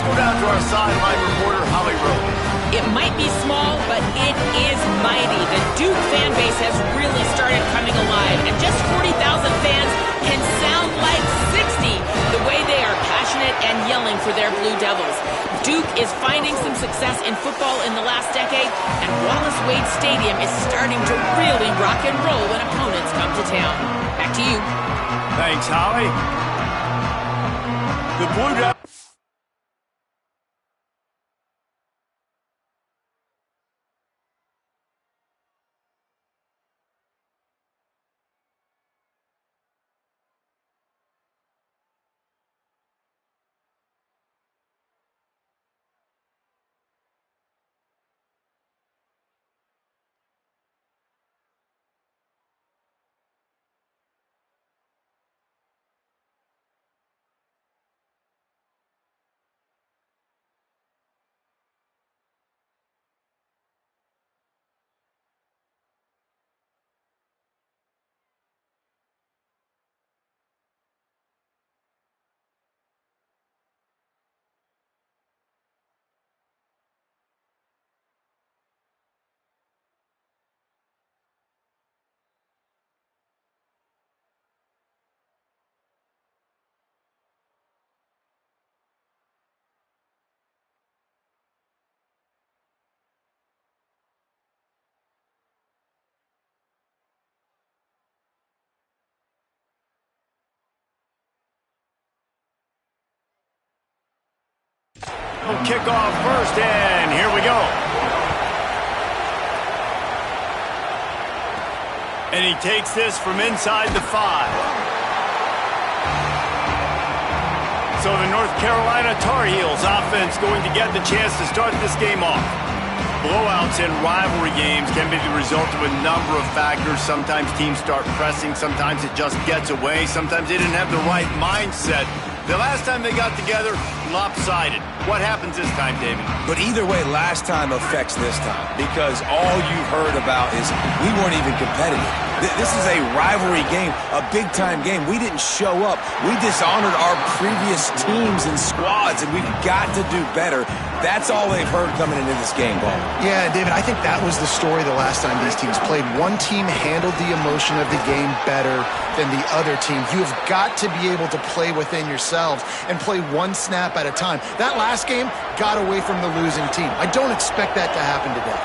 go down to our sideline reporter, Holly Rowe. It might be small, but it is mighty. The Duke fan base has really started coming alive, and just 40,000 fans can sound like 60 the way they are passionate and yelling for their Blue Devils. Duke is finding some success in football in the last decade, and Wallace Wade Stadium is starting to really rock and roll when opponents come to town. Back to you. Thanks, Holly. The Blue Devils. We'll kick off first, and here we go. And he takes this from inside the 5. So the North Carolina Tar Heels offense going to get the chance to start this game off. Blowouts in rivalry games can be the result of a number of factors. Sometimes teams start pressing. Sometimes it just gets away. Sometimes they didn't have the right mindset. The last time they got together, lopsided. What happens this time, David? But either way, last time affects this time because all you've heard about is we weren't even competitive. This is a rivalry game, a big-time game. We didn't show up. We dishonored our previous teams and squads, and we've got to do better. That's all they've heard coming into this game, Ball. Yeah, David, I think that was the story the last time these teams played. One team handled the emotion of the game better than the other team. You have got to be able to play within yourselves and play one snap at a time. That last game got away from the losing team. I don't expect that to happen today.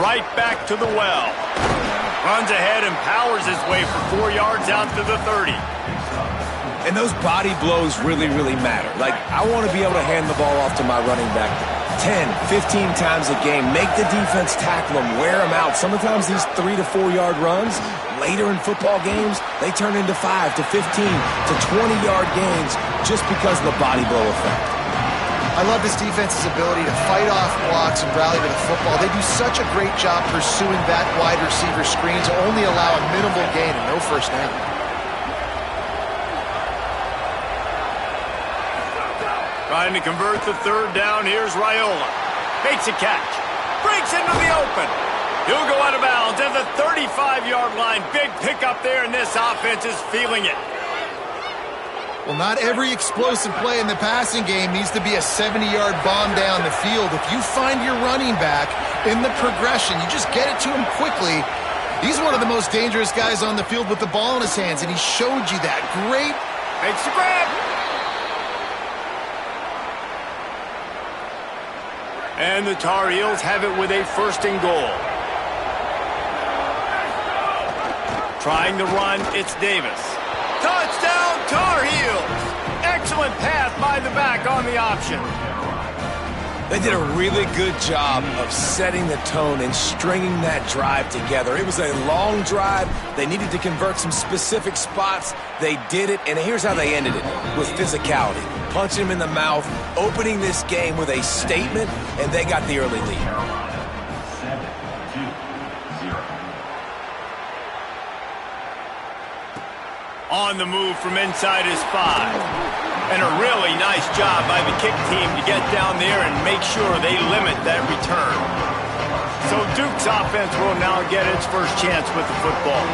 Right back to the well. Runs ahead and powers his way for 4 yards out to the 30. And those body blows really, really matter. Like, I want to be able to hand the ball off to my running back 10, 15 times a game. Make the defense tackle them, wear them out. Sometimes these 3 to 4 yard runs, later in football games, they turn into 5 to 15 to 20 yard gains just because of the body blow effect. I love this defense's ability to fight off blocks and rally to the football. They do such a great job pursuing that wide receiver screen to only allow a minimal gain and no first down. Trying to convert the third down. Here's Raiola. Makes a catch. Breaks into the open. He'll go out of bounds at the 35-yard line. Big pickup there, and this offense is feeling it. Well, not every explosive play in the passing game needs to be a 70-yard bomb down the field. If you find your running back in the progression, you just get it to him quickly. He's one of the most dangerous guys on the field with the ball in his hands, and he showed you that. Great. Makes the grab. And the Tar Heels have it with a 1st and goal. Trying to run, it's Davis. Touchdown, Tar Heels! Excellent pass by the back on the option. They did a really good job of setting the tone and stringing that drive together. It was a long drive. They needed to convert some specific spots. They did it, and here's how they ended it, with physicality. Punching him in the mouth, opening this game with a statement, and they got the early lead. On the move from inside his 5. And a really nice job by the kick team to get down there and make sure they limit that return. So Duke's offense will now get its first chance with the football.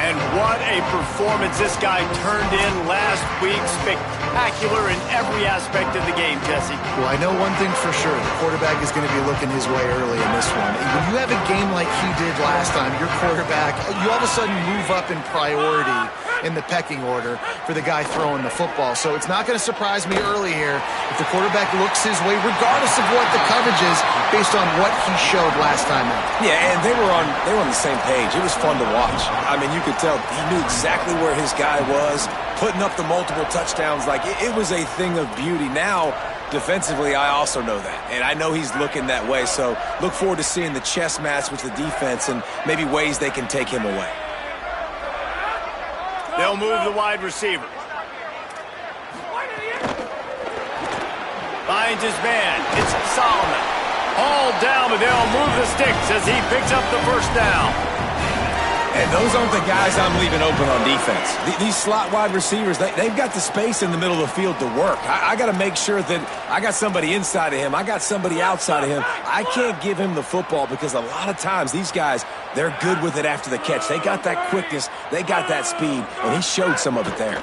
And what a performance this guy turned in last week. Spectacular in every aspect of the game, Jesse. Well, I know one thing for sure. The quarterback is going to be looking his way early in this one. When you have a game like he did last time, your quarterback, you all of a sudden move up in priority in the pecking order for the guy throwing the football. So it's not going to surprise me early here if the quarterback looks his way, regardless of what the coverage is, based on what he showed last time out. Yeah, and they were on the same page. It was fun to watch. I mean, you could tell he knew exactly where his guy was, putting up the multiple touchdowns. Like, it was a thing of beauty. Now, defensively, I also know that, and I know he's looking that way. So look forward to seeing the chess match with the defense and maybe ways they can take him away. They'll move the wide receiver. Finds his man. It's Solomon. All down, but they'll move the sticks as he picks up the first down. And those aren't the guys I'm leaving open on defense. These slot wide receivers, they've got the space in the middle of the field to work. I got to make sure that I got somebody inside of him. I got somebody outside of him. I can't give him the football because a lot of times these guys, they're good with it after the catch. They got that quickness. They got that speed, and he showed some of it there.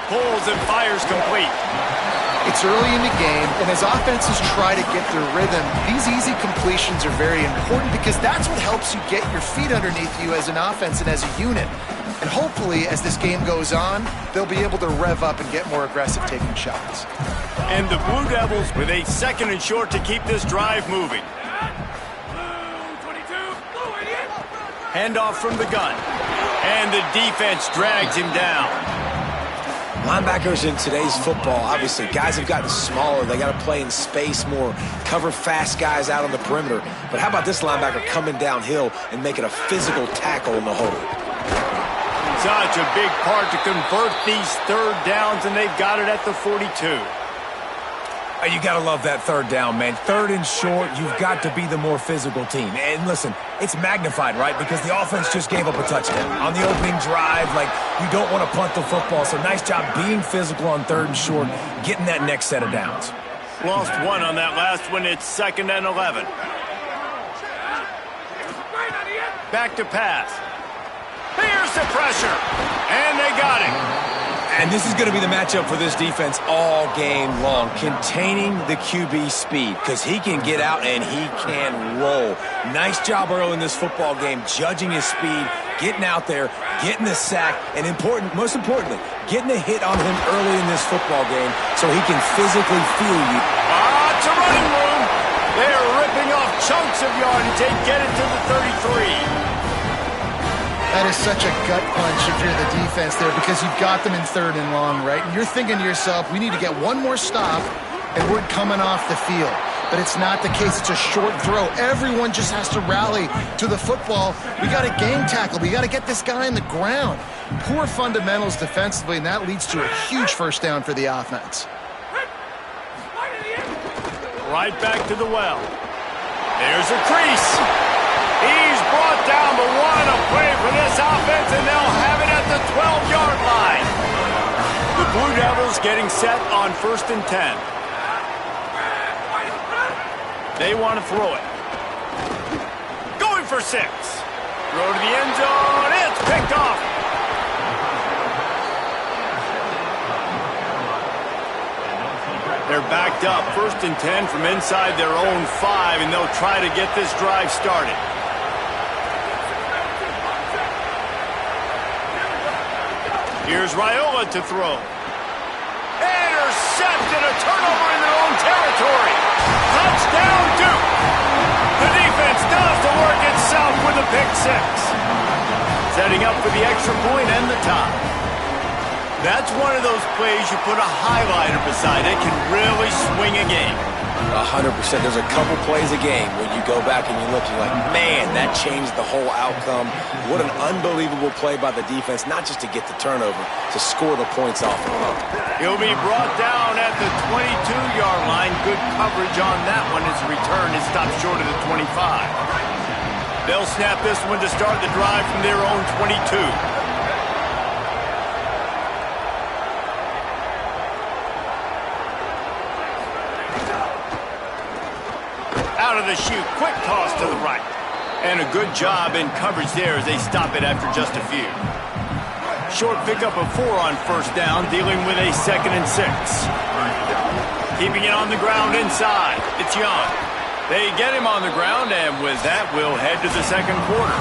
Pulls and fires complete. It's early in the game, and as offenses try to get their rhythm, these easy completions are very important because that's what helps you get your feet underneath you as an offense and as a unit. And hopefully, as this game goes on, they'll be able to rev up and get more aggressive taking shots. And the Blue Devils with a 2nd and short to keep this drive moving. Handoff from the gun. And the defense drags him down. Linebackers in today's football, obviously, guys have gotten smaller. They got to play in space more, cover fast guys out on the perimeter. But how about this linebacker coming downhill and making a physical tackle in the hole? Such a big part to convert these third downs, and they've got it at the 42. You got to love that third down, man. 3rd and short, you've got to be the more physical team. And listen, it's magnified, right? Because the offense just gave up a touchdown. On the opening drive, like, you don't want to punt the football. So nice job being physical on 3rd and short, getting that next set of downs. Lost one on that last one. It's 2nd and 11. Back to pass. Here's the pressure. And they got it. And this is going to be the matchup for this defense all game long, containing the QB speed, because he can get out and he can roll. Nice job early in this football game, judging his speed, getting out there, getting the sack, and most importantly, getting a hit on him early in this football game so he can physically feel you. It's a running room. They're ripping off chunks of yardage. They get it to the 33. That is such a gut punch if you're the defense there because you've got them in 3rd and long, right? And you're thinking to yourself, we need to get one more stop and we're coming off the field. But it's not the case. It's a short throw. Everyone just has to rally to the football. We got a game tackle. We got to get this guy on the ground. Poor fundamentals defensively, and that leads to a huge first down for the offense. Right back to the well. There's a crease. He's brought down, but what a play for this offense, and they'll have it at the 12-yard line. The Blue Devils getting set on 1st and 10. They want to throw it. Going for 6. Throw to the end zone. It's picked off. They're backed up. 1st and 10 from inside their own 5, and they'll try to get this drive started. Here's Raiola to throw. Intercepted, a turnover in their own territory. Touchdown, Duke. The defense does the work itself with a pick 6. Setting up for the extra point and the tie. That's one of those plays you put a highlighter beside it, can really swing a game. 100%. There's a couple plays a game where you go back and you look, you're like, man, that changed the whole outcome. What an unbelievable play by the defense, not just to get the turnover, to score the points off of it. He'll be brought down at the 22-yard line. Good coverage on that one. His return is stopped short of the 25. They'll snap this one to start the drive from their own 22. Out out of the chute. Quick toss to the right. And a good job in coverage there as they stop it after just a few. Short pickup of 4 on first down, dealing with a 2nd and 6. Keeping it on the ground inside. It's Young. They get him on the ground, and with that, we'll head to the second quarter.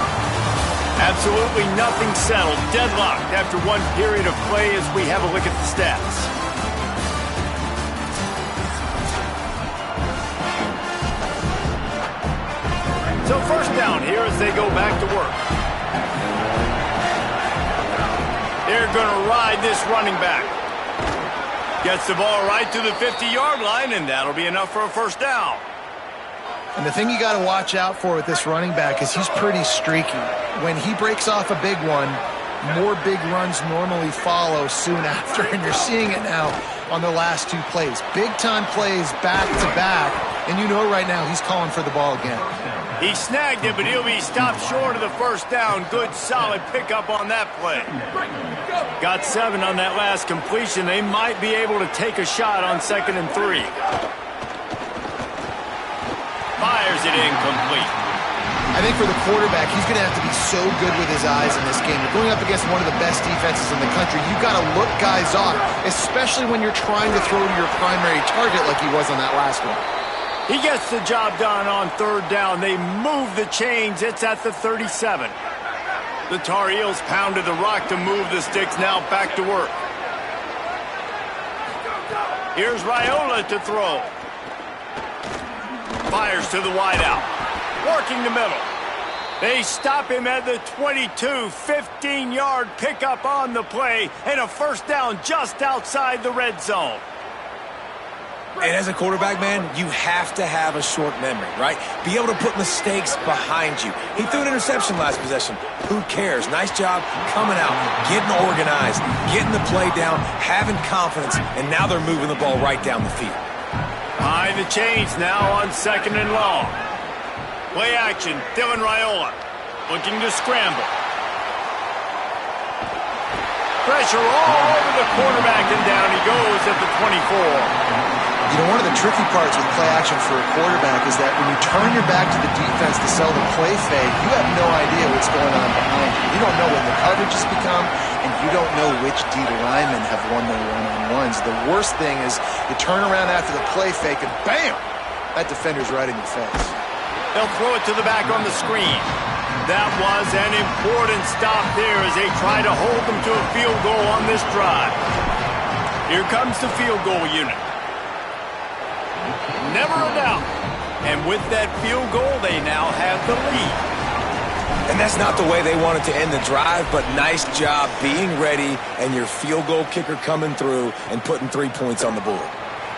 Absolutely nothing settled. Deadlocked after one period of play as we have a look at the stats. So first down here as they go back to work. They're going to ride this running back. Gets the ball right to the 50-yard line, and that'll be enough for a first down. And the thing you got to watch out for with this running back is he's pretty streaky. When he breaks off a big one, more big runs normally follow soon after, and you're seeing it now on the last 2 plays. Big-time plays back-to-back, and you know right now he's calling for the ball again. He snagged it, but he'll be stopped short of the first down. Good, solid pickup on that play. Got 7 on that last completion. They might be able to take a shot on 2nd and 3. Fires it incomplete. I think for the quarterback, he's going to have to be so good with his eyes in this game. You're going up against one of the best defenses in the country. You've got to look guys off, especially when you're trying to throw to your primary target like he was on that last one. He gets the job done on 3rd down. They move the chains. It's at the 37. The Tar Heels pounded the rock to move the sticks. Now back to work. Here's Raiola to throw. Fires to the wideout. Working the middle. They stop him at the 22. 15-yard pickup on the play. And a first down just outside the red zone. And as a quarterback, man, you have to have a short memory, right? Be able to put mistakes behind you. He threw an interception last possession. Who cares? Nice job coming out, getting organized, getting the play down, having confidence, and now they're moving the ball right down the field. Behind the chains now on 2nd and long. Play action, Dylan Raiola looking to scramble. Pressure all over the quarterback, and down he goes at the 24. You know, one of the tricky parts with play action for a quarterback is that when you turn your back to the defense to sell the play fake, you have no idea what's going on behind you. You don't know what the coverage has become, and you don't know which D linemen have won their one-on-ones. The worst thing is you turn around after the play fake, and bam! That defender's right in your face. They'll throw it to the back on the screen. That was an important stop there as they try to hold them to a field goal on this drive. Here comes the field goal unit. Never a doubt. And with that field goal, they now have the lead. And that's not the way they wanted to end the drive, but nice job being ready and your field goal kicker coming through and putting 3 points on the board.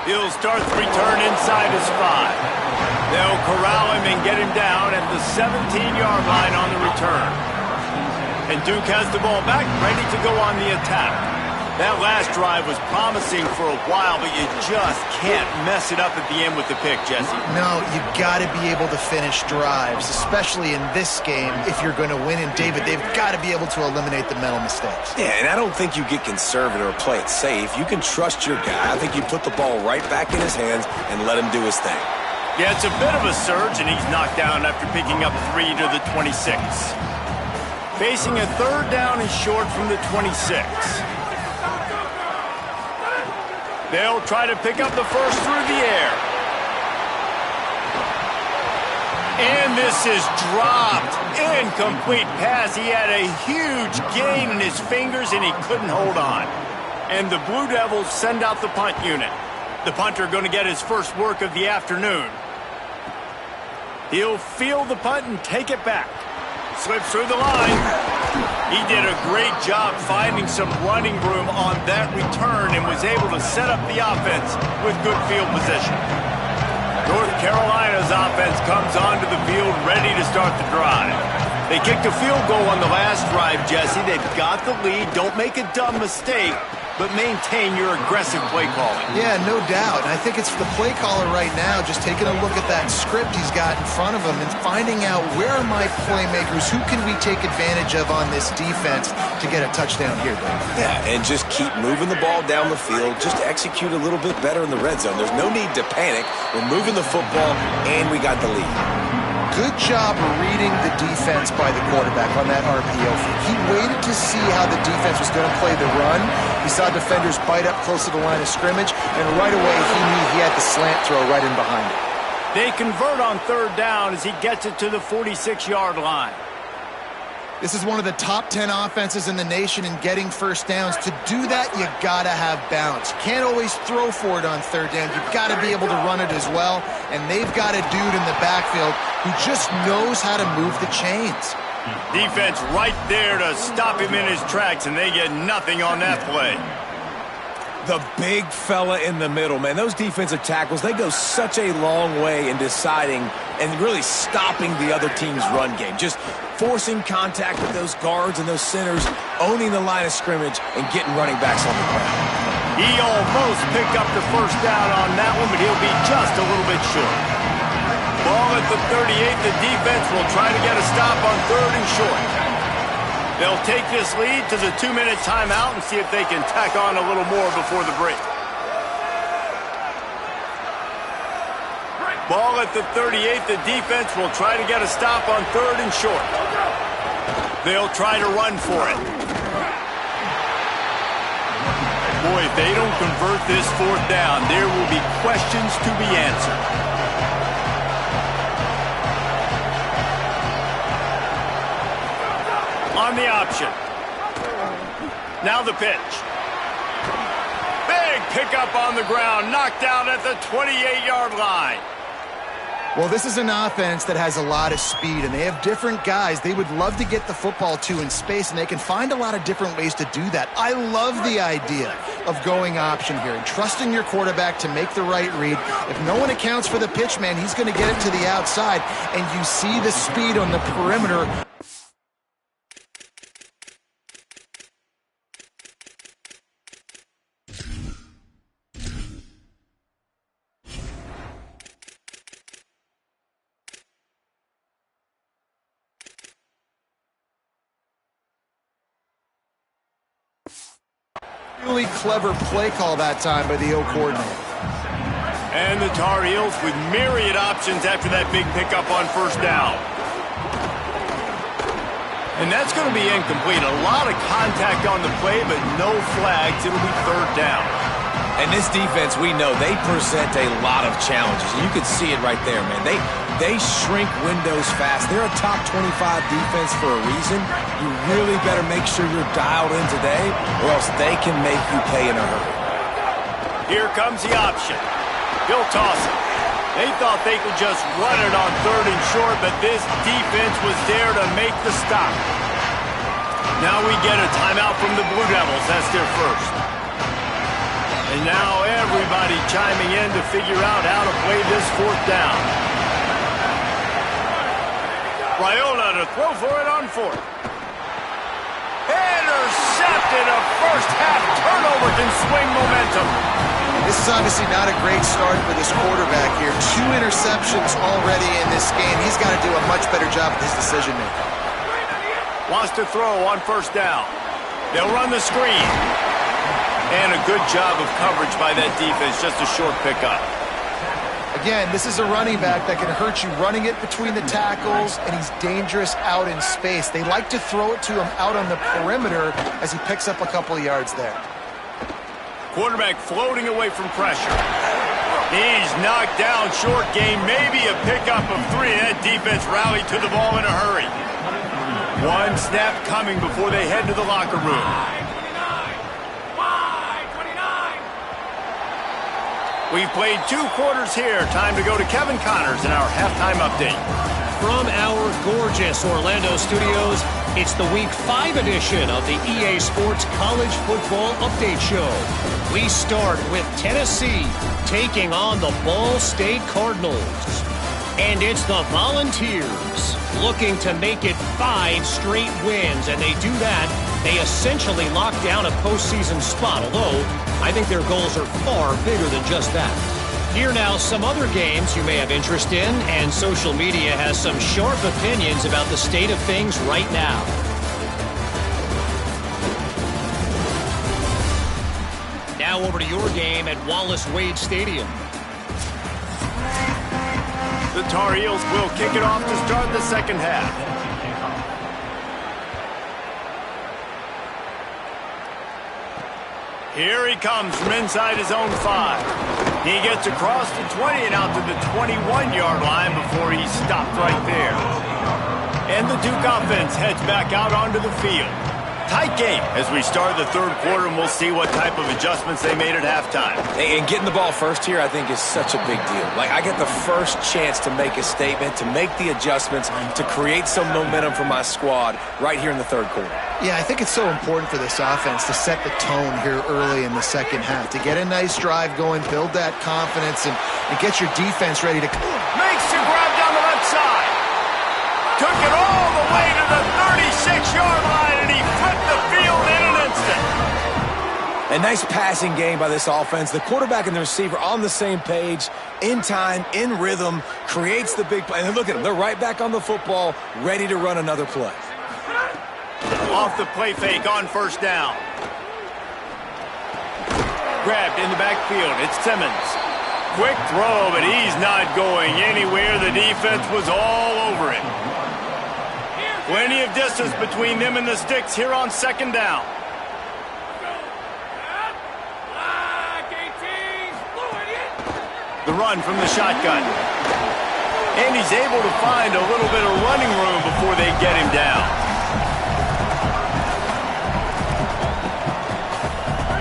He'll start the return inside his 5. They'll corral him and get him down at the 17-yard line on the return. And Duke has the ball back, ready to go on the attack. That last drive was promising for a while, but you just can't mess it up at the end with the pick, Jesse. No, you've got to be able to finish drives, especially in this game if you're going to win. And David, they've got to be able to eliminate the mental mistakes. Yeah, and I don't think you get conservative or play it safe. You can trust your guy. I think you put the ball right back in his hands and let him do his thing. Yeah, it's a bit of a surge, and he's knocked down after picking up 3 to the 26. Facing a 3rd down and short from the 26. They'll try to pick up the first through the air. And this is dropped. Incomplete pass. He had a huge gain in his fingers, and he couldn't hold on. And the Blue Devils send out the punt unit. The punter going to get his first work of the afternoon. He'll field the punt and take it back. Slips through the line. He did a great job finding some running room on that return and was able to set up the offense with good field position. North Carolina's offense comes onto the field ready to start the drive. They kicked a field goal on the last drive, Jesse. They've got the lead. Don't make a dumb mistake. but maintain your aggressive play calling. Yeah, no doubt. And I think it's the play caller right now just taking a look at that script he's got in front of him and finding out where are my playmakers, who can we take advantage of on this defense to get a touchdown here, Dave. Yeah, and just keep moving the ball down the field. Just execute a little bit better in the red zone. There's no need to panic. We're moving the football, and we got the lead. Good job reading the defense by the quarterback on that RPO. He waited to see how the defense was going to play the run. He saw defenders bite up close to the line of scrimmage, and right away he knew he had the slant throw right in behind it. They convert on third down as he gets it to the 46-yard line. This is one of the top 10 offenses in the nation in getting first downs. To do that, you gotta have balance. You can't always throw for it on third down. You've got to be able to run it as well. And they've got a dude in the backfield who just knows how to move the chains. Defense right there to stop him in his tracks, and they get nothing on that play. The big fella in the middle, man. Those defensive tackles, they go such a long way in deciding and really stopping the other team's run game. Just forcing contact with those guards and those centers, owning the line of scrimmage, and getting running backs on the ground. He almost picked up the first down on that one, but he'll be just a little bit short. Ball at the 38. The defense will try to get a stop on third and short. They'll take this lead to the 2-minute timeout and see if they can tack on a little more before the break. Ball at the 38. The defense will try to get a stop on third and short. They'll try to run for it. Boy, if they don't convert this fourth down, there will be questions to be answered. On the option. Now the pitch. Big pickup on the ground, knocked out at the 28-yard line. Well, this is an offense that has a lot of speed, and they have different guys they would love to get the football to in space, and they can find a lot of different ways to do that. I love the idea of going option here and trusting your quarterback to make the right read. If no one accounts for the pitch, man, he's going to get it to the outside, and you see the speed on the perimeter. Really clever play call that time by the O coordinator. And the Tar Heels with myriad options after that big pickup on first down. And that's going to be incomplete. A lot of contact on the play, but no flags. It'll be third down. And this defense, we know, they present a lot of challenges. And you can see it right there, man. They shrink windows fast. They're a top 25 defense for a reason. You really better make sure you're dialed in today, or else they can make you pay in a hurry. Here comes the option. He'll toss it. They thought they could just run it on third and short, but this defense was there to make the stop. Now we get a timeout from the Blue Devils. That's their first. And now everybody chiming in to figure out how to play this fourth down. Raiola to throw for it on fourth. Intercepted. A first-half turnover can swing momentum. This is obviously not a great start for this quarterback here. 2 interceptions already in this game. He's got to do a much better job with his decision-making. Wants to throw on first down. They'll run the screen. And a good job of coverage by that defense. Just a short pickup. Again, this is a running back that can hurt you running it between the tackles, and he's dangerous out in space. They like to throw it to him out on the perimeter as he picks up a couple of yards there. Quarterback floating away from pressure. He's knocked down short game, maybe a pickup of 3. That defense rallied to the ball in a hurry. One snap coming before they head to the locker room. We've played 2 quarters here. Time to go to Kevin Connors in our halftime update. From our gorgeous Orlando studios, it's the Week 5 edition of the EA Sports College Football Update Show. We start with Tennessee taking on the Ball State Cardinals. And it's the Volunteers looking to make it 5 straight wins, and they do that They essentially locked down a postseason spot, although I think their goals are far bigger than just that. Here now, some other games you may have interest in, and social media has some sharp opinions about the state of things right now. Now over to your game at Wallace Wade Stadium. The Tar Heels will kick it off to start the second half. Here he comes from inside his own 5. He gets across the 20 and out to the 21-yard line before he's stopped right there. And the Duke offense heads back out onto the field. Tight game as we start the third quarter, and we'll see what type of adjustments they made at halftime. And getting the ball first here, I think, is such a big deal. Like, I get the first chance to make a statement, to make the adjustments, to create some momentum for my squad right here in the third quarter. Yeah, I think it's so important for this offense to set the tone here early in the second half, to get a nice drive going, build that confidence, and get your defense ready to... Makes the grab down the left side. Took it all the way to the 36-yard line, and he flipped the field in an instant. A nice passing game by this offense. The quarterback and the receiver on the same page, in time, in rhythm, creates the big play. And look at them. They're right back on the football, ready to run another play. Off the play fake on first down. Grabbed in the backfield. It's Simmons. Quick throw, but he's not going anywhere. The defense was all over it. Plenty of distance between them and the sticks here on second down. The run from the shotgun. And he's able to find a little bit of running room before they get him down.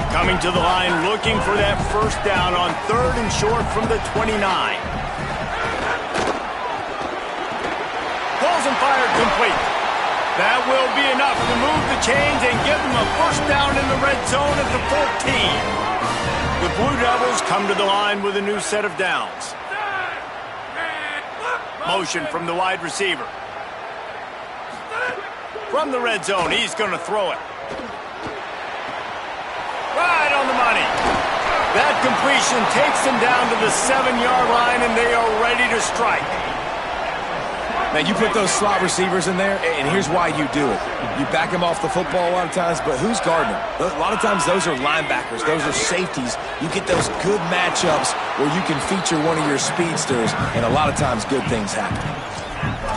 Coming to the line, looking for that first down on third and short from the 29. Pulls and fired complete. That will be enough to move the chains and give them a first down in the red zone at the 14. The Blue Devils come to the line with a new set of downs. Motion from the wide receiver. From the red zone, he's going to throw it. Right on the money. That completion takes them down to the 7-yard line, and they are ready to strike. Man, you put those slot receivers in there, and here's why you do it. You back them off the football a lot of times, but who's guarding them? A lot of times those are linebackers. Those are safeties. You get those good matchups where you can feature one of your speedsters, and a lot of times good things happen.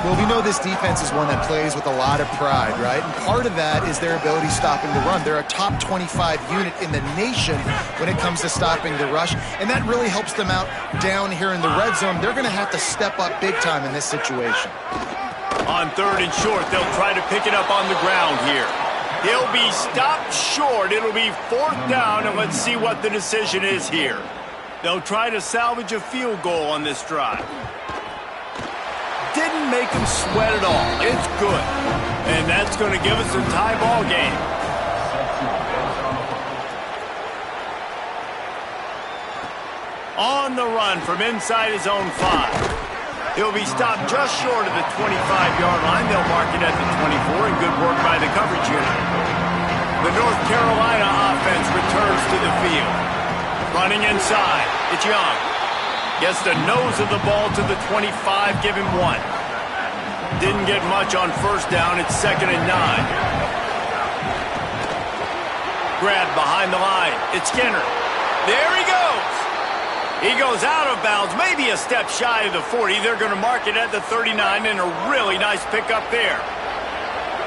Well, we know this defense is one that plays with a lot of pride, right? And part of that is their ability stopping the run. They're a top 25 unit in the nation when it comes to stopping the rush, and that really helps them out down here in the red zone. They're going to have to step up big time in this situation. On third and short, they'll try to pick it up on the ground here. He'll be stopped short. It'll be fourth down, and let's see what the decision is here. They'll try to salvage a field goal on this drive. Didn't make him sweat at all. It's good. And that's going to give us a tie ball game. On the run from inside his own 5. He'll be stopped just short of the 25-yard line. They'll mark it at the 24, and good work by the coverage unit. The North Carolina offense returns to the field. Running inside. It's Young. Gets the nose of the ball to the 25, give him 1. Didn't get much on first down, it's 2nd and 9. Grab behind the line, it's Skinner. There he goes. He goes out of bounds, maybe a step shy of the 40. They're going to mark it at the 39, and a really nice pickup there.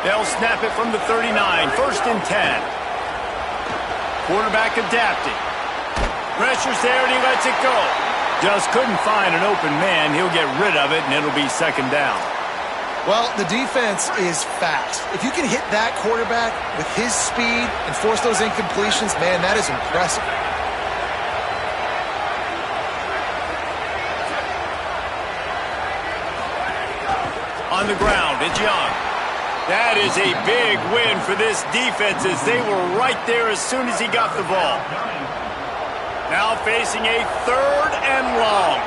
They'll snap it from the 39, 1st and 10. Quarterback adapting. Pressure's there, and he lets it go. Just couldn't find an open man. He'll get rid of it, and it'll be 2nd down. Well, the defense is fast. If you can hit that quarterback with his speed and force those incompletions, man, that is impressive. On the ground, it's Young. That is a big win for this defense as they were right there as soon as he got the ball. Now facing a 3rd and long.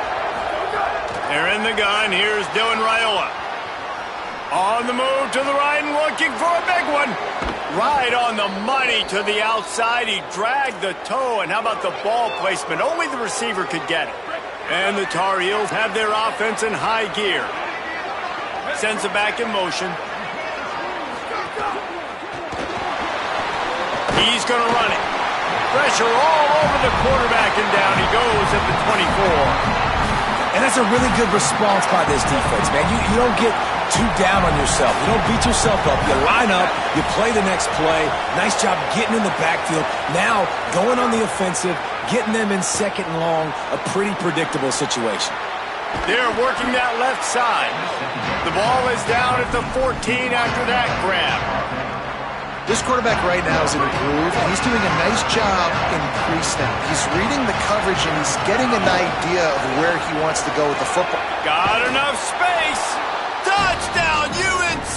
They're in the gun. Here's Dylan Raiola. On the move to the right and looking for a big one. Right on the money to the outside. He dragged the toe, and how about the ball placement? Only the receiver could get it. And the Tar Heels have their offense in high gear. Sends it back in motion. He's going to run it. Pressure all over the quarterback, and down he goes at the 24. And that's a really good response by this defense, man. You don't get too down on yourself. You don't beat yourself up. You line up. You play the next play. Nice job getting in the backfield. Now, going on the offensive, getting them in second and long, a pretty predictable situation. They're working that left side. The ball is down at the 14 after that grab. This quarterback right now is in a groove, and he's doing a nice job in pre-snap. He's reading the coverage, and he's getting an idea of where he wants to go with the football. Got enough space. Touchdown, UNC!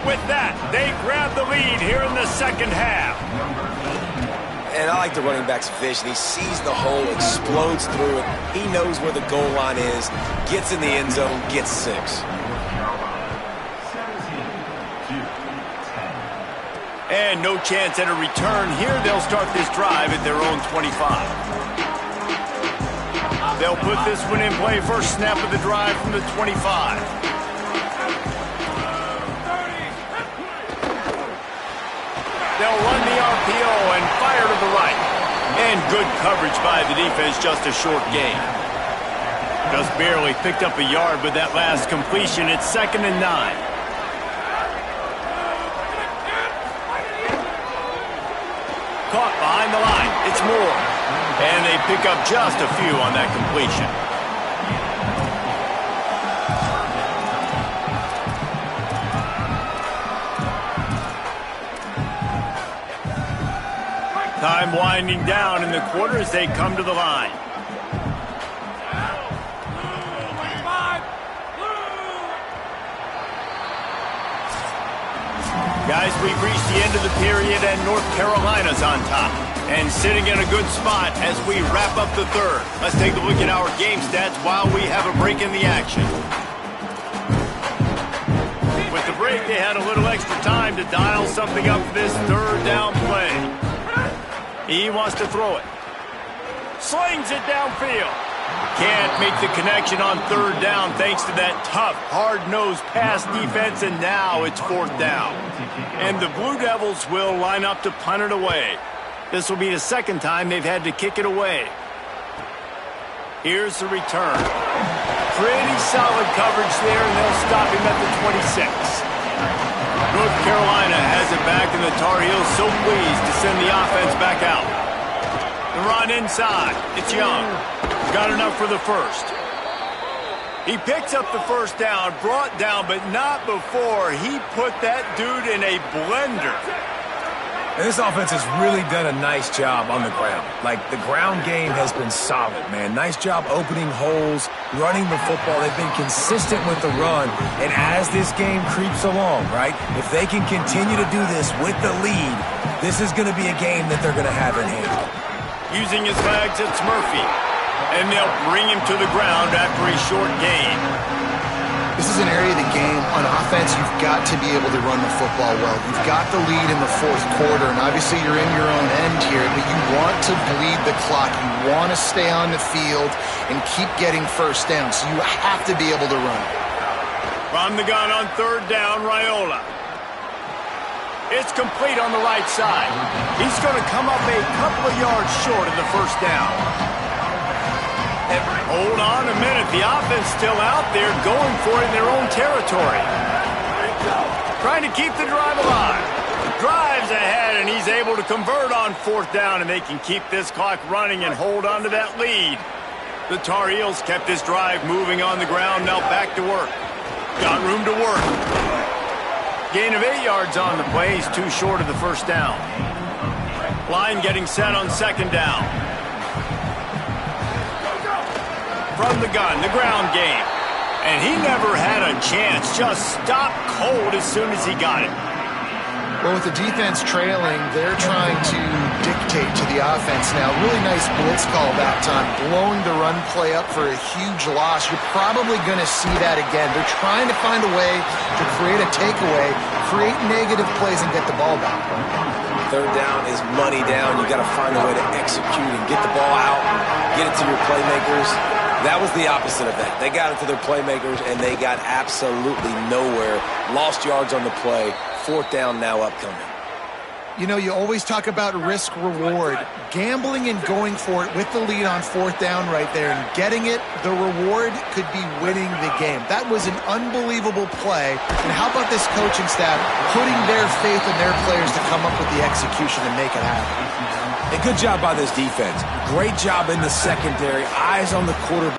With that, they grab the lead here in the second half. And I like the running back's vision. He sees the hole, explodes through it. He knows where the goal line is, gets in the end zone, gets 6. And no chance at a return here. They'll start this drive at their own 25. They'll put this one in play. First snap of the drive from the 25. They'll run the RPO and fire to the right. And good coverage by the defense, just a short gain. Just barely picked up a yard with that last completion. It's 2nd and 9. Caught behind the line. It's Moore. And they pick up just a few on that completion. Time winding down in the quarter as they come to the line. Guys, we've reached the end of the period, and North Carolina's on top. And sitting in a good spot as we wrap up the third. Let's take a look at our game stats while we have a break in the action. With the break, they had a little extra time to dial something up for this third down play. He wants to throw it. Slings it downfield. Can't make the connection on third down thanks to that tough, hard-nosed pass defense, and now it's 4th down. And the Blue Devils will line up to punt it away. This will be the second time they've had to kick it away. Here's the return. Pretty solid coverage there, and they'll stop him at the 26. North Carolina has it back, and the Tar Heels so pleased to send the offense back out. The run inside. It's Young. Got enough for the first. He picks up the first down, brought down, but not before he put that dude in a blender. And this offense has really done a nice job on the ground. Like, the ground game has been solid, man. Nice job opening holes, running the football. They've been consistent with the run. And as this game creeps along, right, if they can continue to do this with the lead, this is going to be a game that they're going to have in hand. Using his legs, it's Murphy. And they'll bring him to the ground after a short gain. This is an area of the game. On offense, you've got to be able to run the football well. You've got the lead in the 4th quarter, and obviously you're in your own end here, but you want to bleed the clock. You want to stay on the field and keep getting first down, so you have to be able to run. From the gun on third down, Raiola. It's complete on the right side. He's going to come up a couple of yards short of the first down. Hold on a minute. The offense still out there going for it in their own territory. Trying to keep the drive alive. Drives ahead, and he's able to convert on 4th down, and they can keep this clock running and hold on to that lead. The Tar Heels kept this drive moving on the ground. Now back to work. Got room to work. Gain of 8 yards on the play. He's too short of the first down. Line getting set on 2nd down. From the gun, the ground game. And he never had a chance. Just stopped cold as soon as he got it. Well, with the defense trailing, they're trying to dictate to the offense now. Really nice blitz call that time, blowing the run play up for a huge loss. You're probably going to see that again. They're trying to find a way to create a takeaway, create negative plays, and get the ball back. Third down is money down. You got to find a way to execute and get the ball out, get it to your playmakers. That was the opposite of that. They got it to their playmakers, and they got absolutely nowhere. Lost yards on the play. Fourth down now upcoming. You know, you always talk about risk-reward. Gambling and going for it with the lead on fourth down right there and getting it, the reward could be winning the game. That was an unbelievable play. And how about this coaching staff putting their faith in their players to come up with the execution and make it happen? A good job by this defense. Great job in the secondary. Eyes on the quarterback.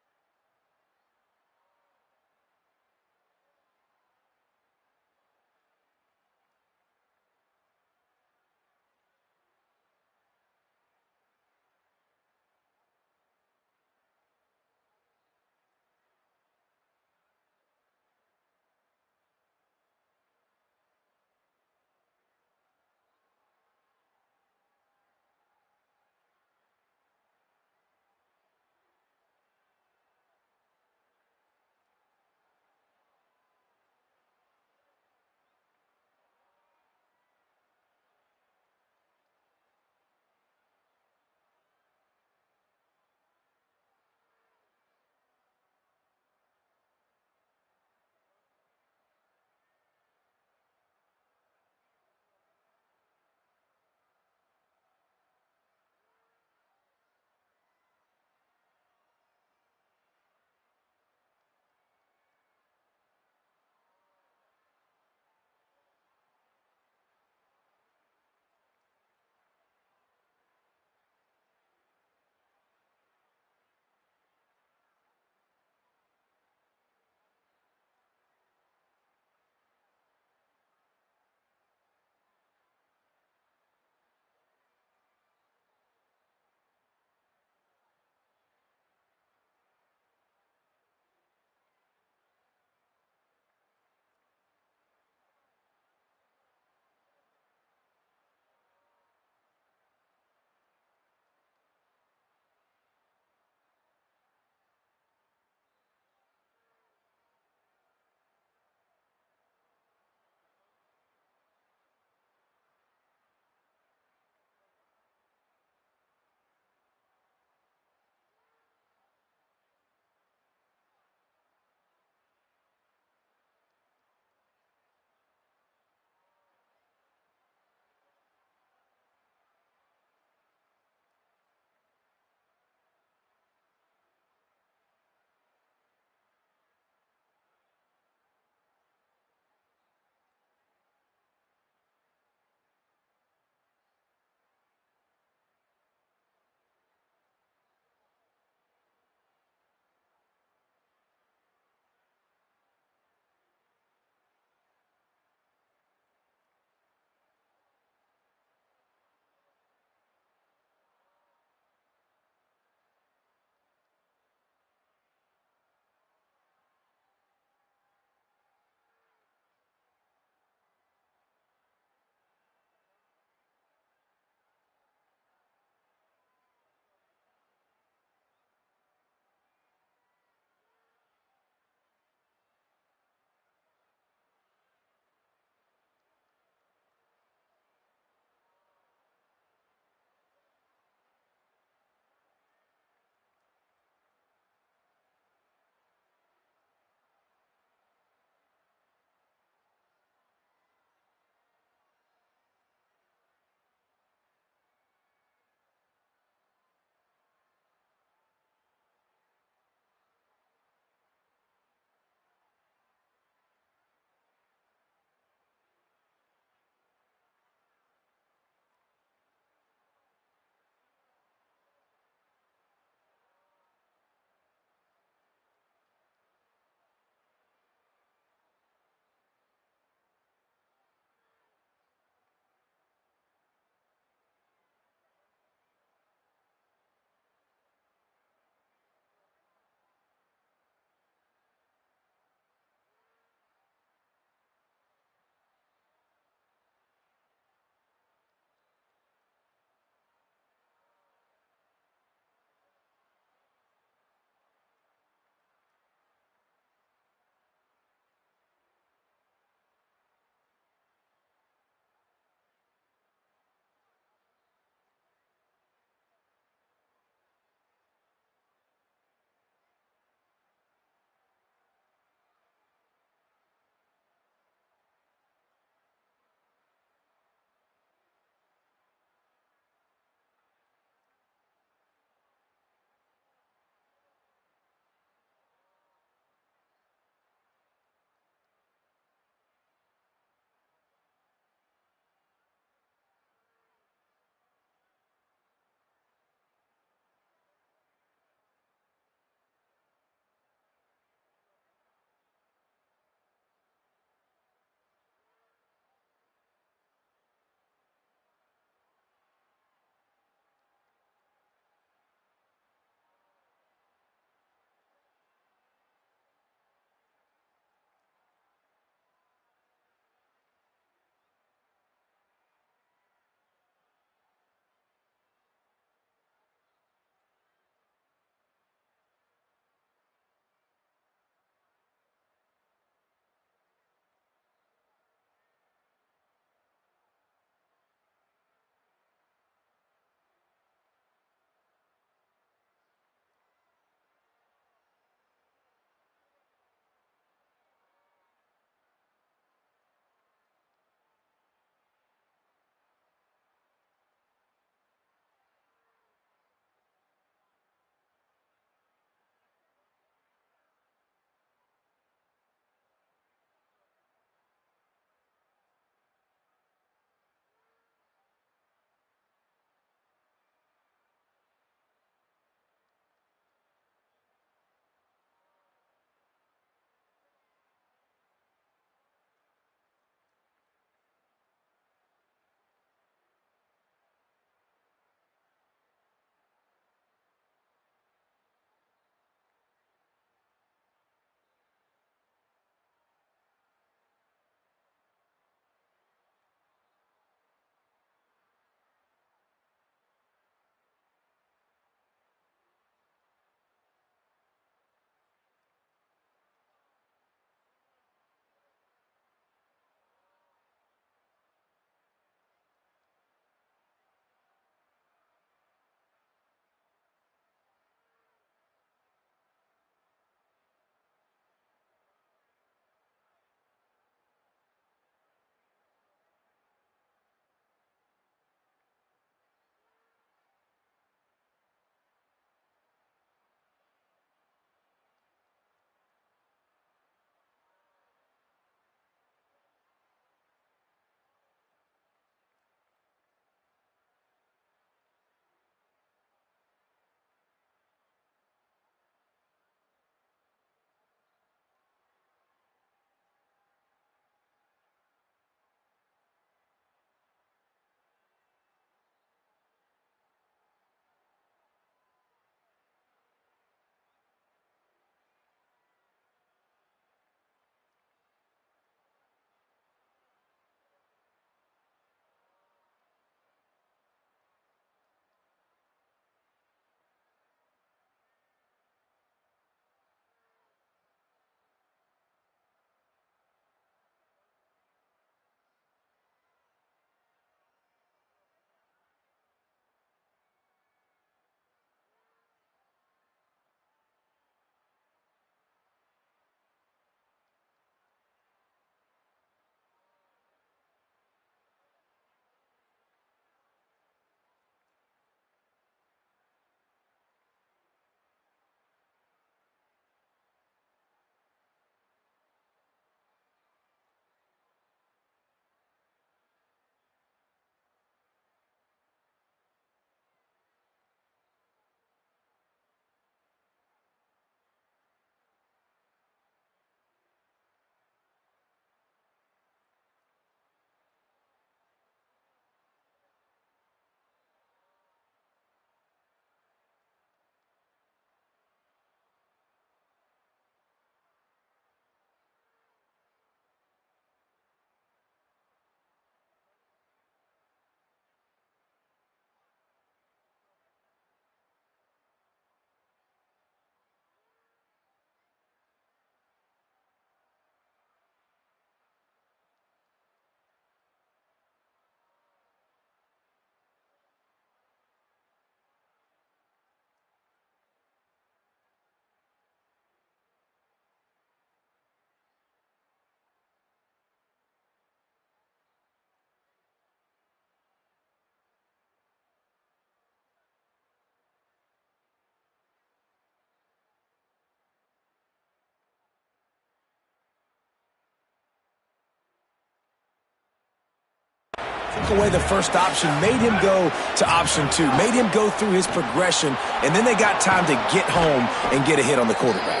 away the first option, made him go to option 2, made him go through his progression, and then they got time to get home and get a hit on the quarterback.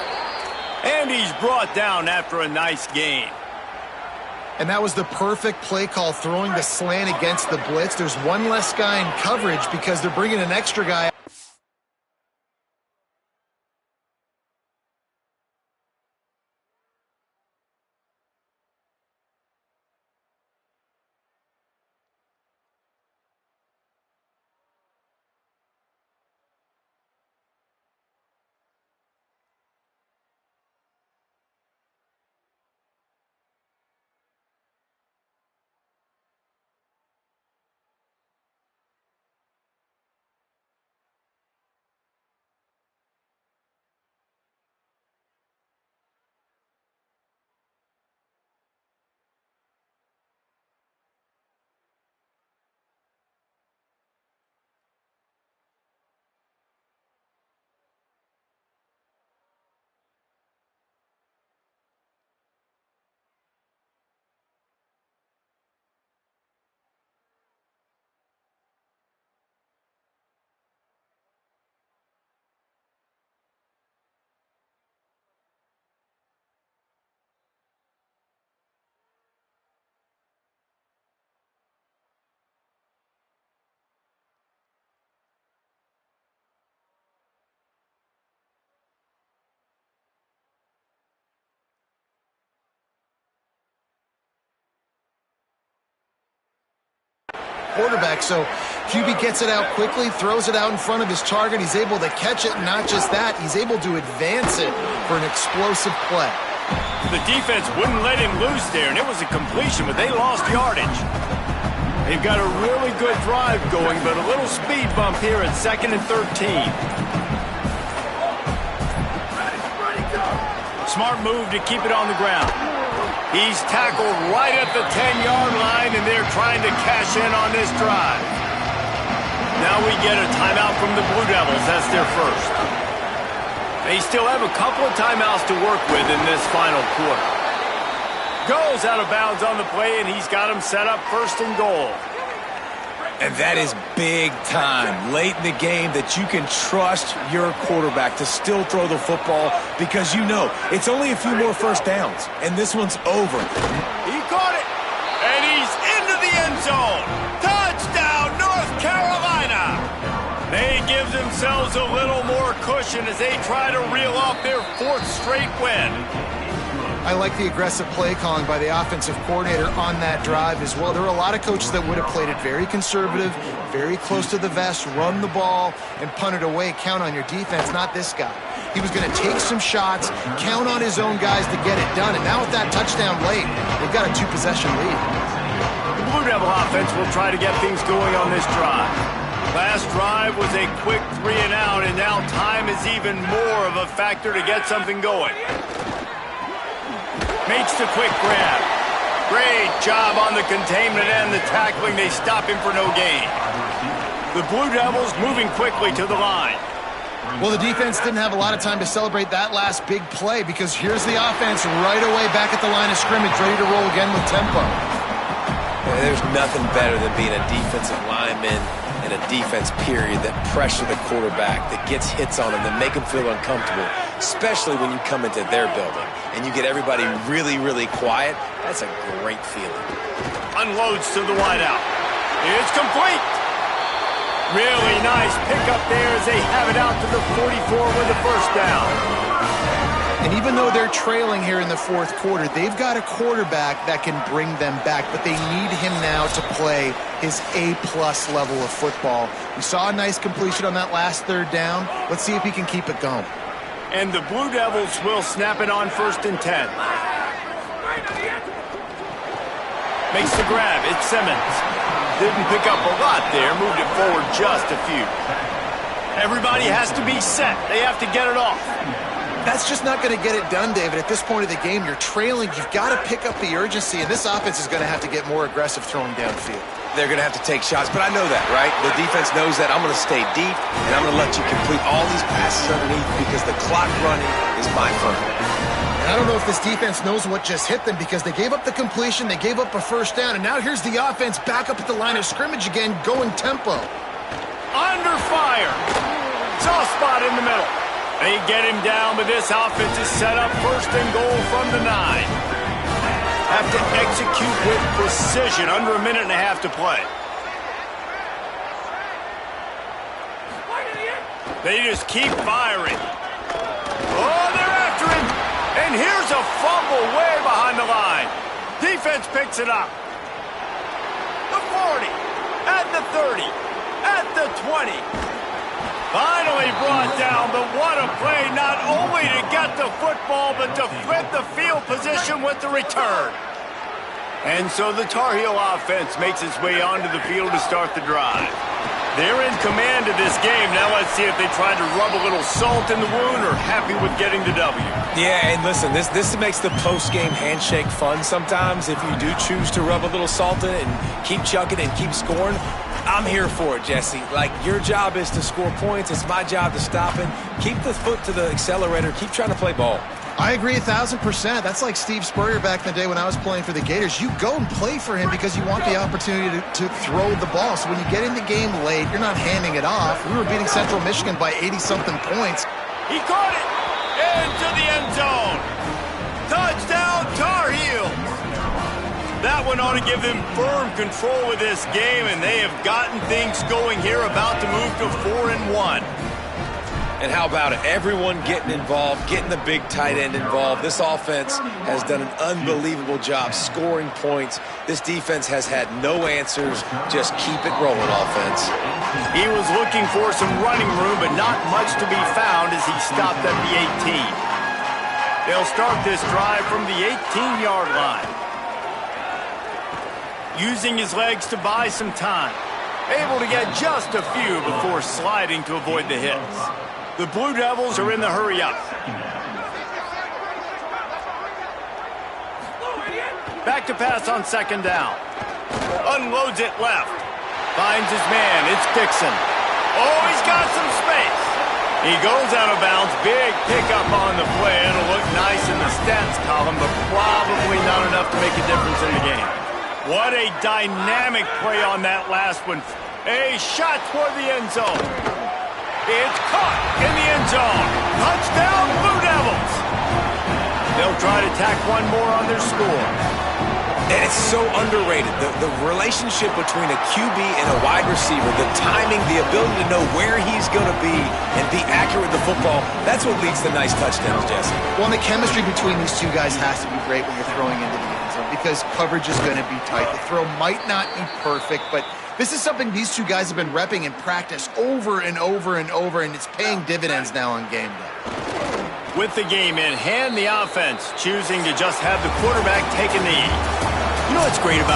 And he's brought down after a nice gain. And that was the perfect play call, throwing the slant against the blitz. There's one less guy in coverage because they're bringing an extra guy. Quarterback, so QB gets it out quickly, throws it out in front of his target. He's able to catch it, and not just that, he's able to advance it for an explosive play. The defense wouldn't let him loose there, and it was a completion, but they lost yardage. They've got a really good drive going, but a little speed bump here at 2nd and 13. Smart move to keep it on the ground. He's tackled right at the 10-yard line, and they're trying to cash in on this drive. Now we get a timeout from the Blue Devils. That's their first. They still have a couple of timeouts to work with in this final quarter. Goes out of bounds on the play, and he's got him set up 1st and goal. And that is big time late in the game that you can trust your quarterback to still throw the football because you know it's only a few more first downs, and this one's over. He caught it, and he's into the end zone. Touchdown, North Carolina. They give themselves a little more cushion as they try to reel off their 4th straight win. I like the aggressive play calling by the offensive coordinator on that drive as well. There were a lot of coaches that would have played it very conservative, very close to the vest, run the ball, and punt it away. Count on your defense, not this guy. He was going to take some shots, count on his own guys to get it done. And now with that touchdown late, they've got a 2-possession lead. The Blue Devil offense will try to get things going on this drive. Last drive was a quick 3 and out, and now time is even more of a factor to get something going. Makes the quick grab. Great job on the containment and the tackling. They stop him for no gain. The Blue Devils moving quickly to the line. Well, the defense didn't have a lot of time to celebrate that last big play because here's the offense right away back at the line of scrimmage, ready to roll again with tempo. There's nothing better than being a defensive lineman in a defense period that pressure the quarterback, that gets hits on him, that make him feel uncomfortable, especially when you come into their building and you get everybody really, really quiet. That's a great feeling. Unloads to the wideout. It's complete. Really nice pickup there as they have it out to the 44 with the first down. And even though they're trailing here in the 4th quarter, they've got a quarterback that can bring them back, but they need him now to play his A-plus level of football. We saw a nice completion on that last 3rd down. Let's see if he can keep it going. And the Blue Devils will snap it on 1st and 10. Makes the grab. It's Simmons. Didn't pick up a lot there. Moved it forward just a few. Everybody has to be set. They have to get it off. That's just not going to get it done, David. At this point of the game, you're trailing. You've got to pick up the urgency, and this offense is going to have to get more aggressive throwing downfield. They're going to have to take shots, but I know that, right? The defense knows that. I'm going to stay deep, and I'm going to let you complete all these passes underneath because the clock running is my friend. I don't know if this defense knows what just hit them because they gave up the completion, they gave up a first down, and now here's the offense back up at the line of scrimmage again, going tempo. Under fire. Soft spot in the middle. They get him down, but this offense is set up first and goal from the 9. Have to execute with precision. Under a minute and a half to play. They just keep firing. Oh, they're after him. And here's a fumble way behind the line. Defense picks it up. The 40, at the 30, at the 20. Finally brought down, but what a play, not only to get the football, but to flip the field position with the return. And so the Tar Heel offense makes its way onto the field to start the drive. They're in command of this game. Now let's see if they try to rub a little salt in the wound or happy with getting the W. Yeah, and listen, this makes the post-game handshake fun sometimes. If you do choose to rub a little salt in it and keep chucking and keep scoring, I'm here for it, Jesse. Like, your job is to score points. It's my job to stop it. Keep the foot to the accelerator. Keep trying to play ball. I agree 1,000%. That's like Steve Spurrier back in the day when I was playing for the Gators. You go and play for him because you want the opportunity to throw the ball. So when you get in the game late, you're not handing it off. We were beating Central Michigan by 80-something points. He caught it into the end zone. Touchdown, Tar Heels. That one ought to give them firm control of this game, and they have gotten things going here, about to move to 4-1. And how about it? Everyone getting involved, getting the big tight end involved. This offense has done an unbelievable job scoring points. This defense has had no answers. Just keep it rolling, offense. He was looking for some running room, but not much to be found as he stopped at the 18. They'll start this drive from the 18-yard line. Using his legs to buy some time. Able to get just a few before sliding to avoid the hits. The Blue Devils are in the hurry-up. Back to pass on second down. Unloads it left. Finds his man. It's Dixon. Oh, he's got some space. He goes out of bounds. Big pickup on the play. It'll look nice in the stats column, but probably not enough to make a difference in the game. What a dynamic play on that last one. A shot toward the end zone. It's caught in the end zone. Touchdown, Blue Devils. They'll try to tack one more on their score. And it's so underrated. The relationship between a QB and a wide receiver, the timing, the ability to know where he's going to be and be accurate with the football, that's what leads to nice touchdowns, Jesse. Well, and the chemistry between these two guys has to be great when you're throwing into the end zone because coverage is going to be tight. The throw might not be perfect, but this is something these two guys have been repping in practice over and over and over, and it's paying dividends now on game day. With the game in hand, the offense choosing to just have the quarterback take a knee. You know what's great about